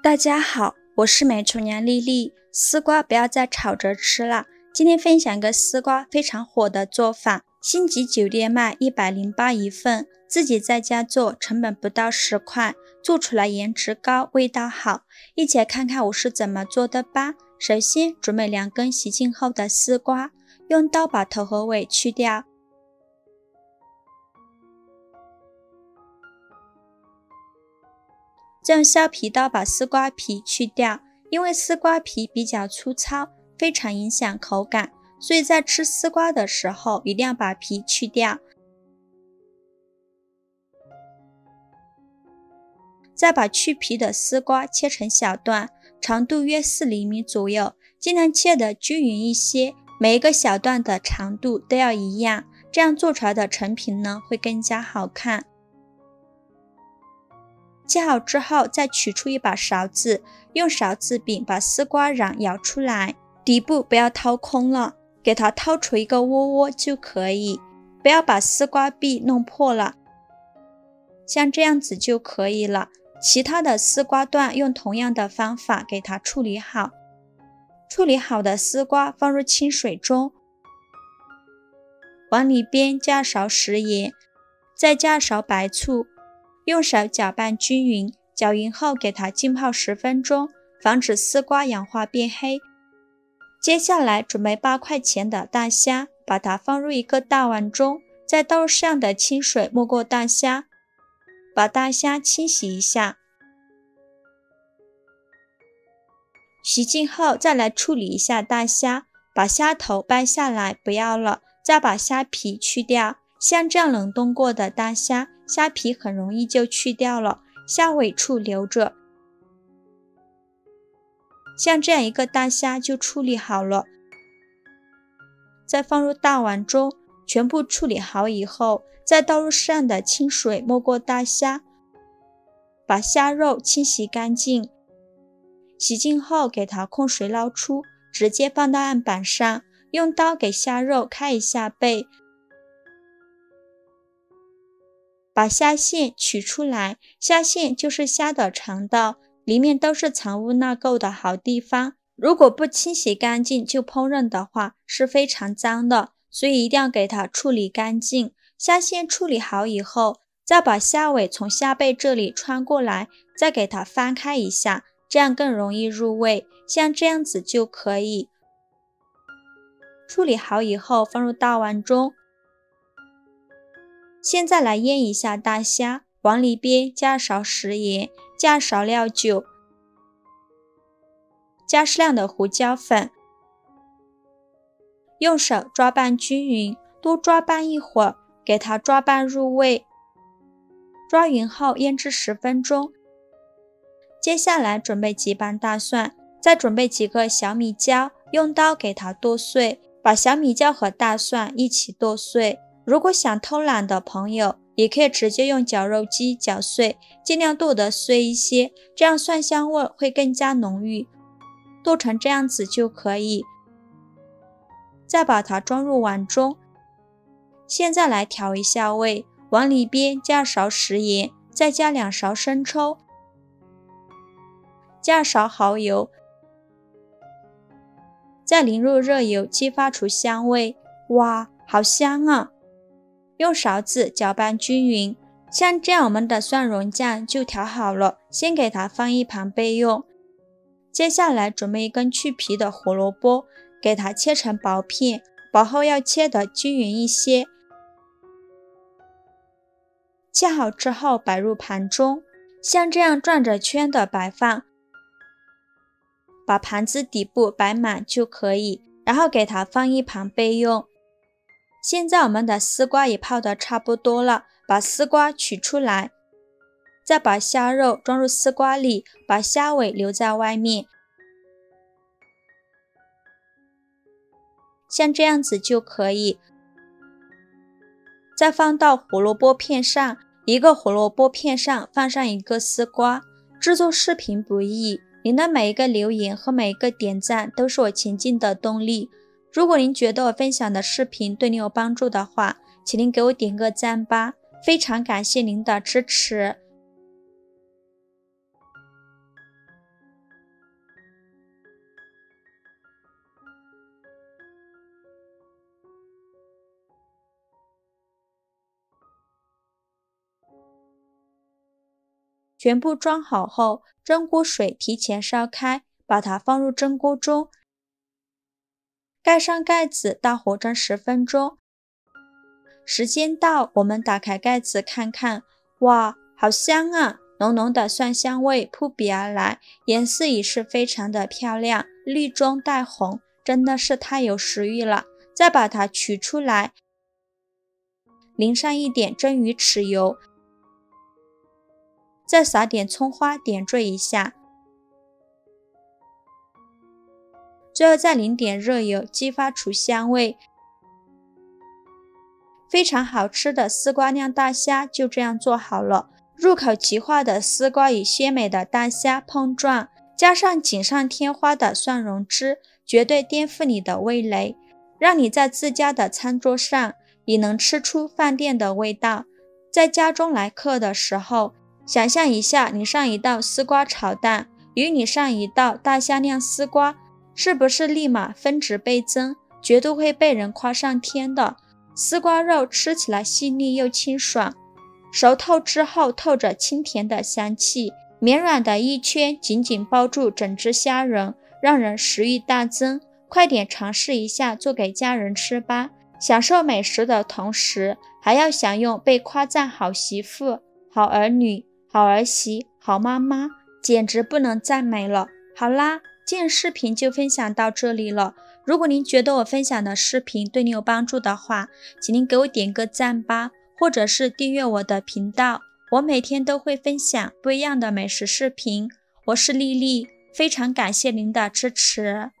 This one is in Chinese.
大家好，我是美厨娘丽丽。丝瓜不要再炒着吃了，今天分享一个丝瓜非常火的做法，星级酒店卖108一份，自己在家做成本不到10块，做出来颜值高，味道好。一起来看看我是怎么做的吧。首先准备2根洗净后的丝瓜，用刀把头和尾去掉。再用削皮刀把丝瓜皮去掉，因为丝瓜皮比较粗糙，非常影响口感，所以在吃丝瓜的时候一定要把皮去掉。再把去皮的丝瓜切成小段，长度约4厘米左右，尽量切得均匀一些，每一个小段的长度都要一样，这样做出来的成品呢会更加好看。切好之后，再取出一把勺子，用勺子柄把丝瓜瓤舀出来，底部不要掏空了，给它掏出一个窝窝就可以，不要把丝瓜壁弄破了，像这样子就可以了。其他的丝瓜段用同样的方法给它处理好。处理好的丝瓜放入清水中，往里边加勺食盐，再加勺白醋，用手搅拌均匀，搅匀后给它浸泡10分钟，防止丝瓜氧化变黑。接下来准备8块钱的大虾，把它放入一个大碗中，再倒入适量的清水没过大虾，把大虾清洗一下。洗净后再来处理一下大虾，把虾头掰下来不要了，再把虾皮去掉。像这样冷冻过的大虾，虾皮很容易就去掉了，虾尾处留着。像这样一个大虾就处理好了，再放入大碗中，全部处理好以后，再倒入适量的清水没过大虾，把虾肉清洗干净。洗净后给它控水捞出，直接放到案板上，用刀给虾肉开一下背，把虾线取出来，虾线就是虾的肠道，里面都是藏污纳垢的好地方，如果不清洗干净就烹饪的话是非常脏的，所以一定要给它处理干净。虾线处理好以后，再把虾尾从虾背这里穿过来，再给它翻开一下，这样更容易入味，像这样子就可以。处理好以后放入大碗中，现在来腌一下大虾，往里边加勺食盐，加勺料酒，加适量的胡椒粉，用手抓拌均匀，多抓拌一会儿，给它抓拌入味。抓匀后腌制10分钟。接下来准备几瓣大蒜，再准备几个小米椒，用刀给它剁碎，把小米椒和大蒜一起剁碎。如果想偷懒的朋友，也可以直接用绞肉机绞碎，尽量剁得碎一些，这样蒜香味会更加浓郁。剁成这样子就可以。再把它装入碗中。现在来调一下味，往里边加勺食盐，再加2勺生抽，加勺蚝油，再淋入热油，激发出香味。哇，好香啊！用勺子搅拌均匀，像这样我们的蒜蓉酱就调好了，先给它放一旁备用。接下来准备1根去皮的胡萝卜，给它切成薄片，薄后要切得均匀一些。切好之后摆入盘中，像这样转着圈的摆放，把盘子底部摆满就可以，然后给它放一旁备用。现在我们的丝瓜也泡得差不多了，把丝瓜取出来，再把虾肉装入丝瓜里，把虾尾留在外面，像这样子就可以。再放到胡萝卜片上，一个胡萝卜片上放上1个丝瓜。制作视频不易，您的每一个留言和每一个点赞都是我前进的动力。如果您觉得我分享的视频对您有帮助的话，请您给我点个赞吧，非常感谢您的支持。全部装好后，蒸锅水提前烧开，把它放入蒸锅中，盖上盖子，大火蒸10分钟。时间到，我们打开盖子看看，哇，好香啊！浓浓的蒜香味扑鼻而来，颜色也是非常的漂亮，绿中带红，真的是太有食欲了。再把它取出来，淋上一点蒸鱼豉油，再撒点葱花点缀一下，最后再淋点热油，激发出香味。非常好吃的丝瓜酿大虾就这样做好了。入口即化的丝瓜与鲜美的大虾碰撞，加上锦上添花的蒜蓉汁，绝对颠覆你的味蕾，让你在自家的餐桌上也能吃出饭店的味道。在家中来客的时候，想象一下你上一道丝瓜炒蛋与你上一道大虾酿丝瓜，是不是立马分值倍增，绝对会被人夸上天的。丝瓜肉吃起来细腻又清爽，熟透之后透着清甜的香气，绵软的一圈紧紧包住整只虾仁，让人食欲大增。快点尝试一下，做给家人吃吧。享受美食的同时，还要享用被夸赞好媳妇、好儿女、好儿媳、好妈妈，简直不能赞美了。好啦，今日视频就分享到这里了。如果您觉得我分享的视频对你有帮助的话，请您给我点个赞吧，或者是订阅我的频道，我每天都会分享不一样的美食视频。我是丽丽，非常感谢您的支持。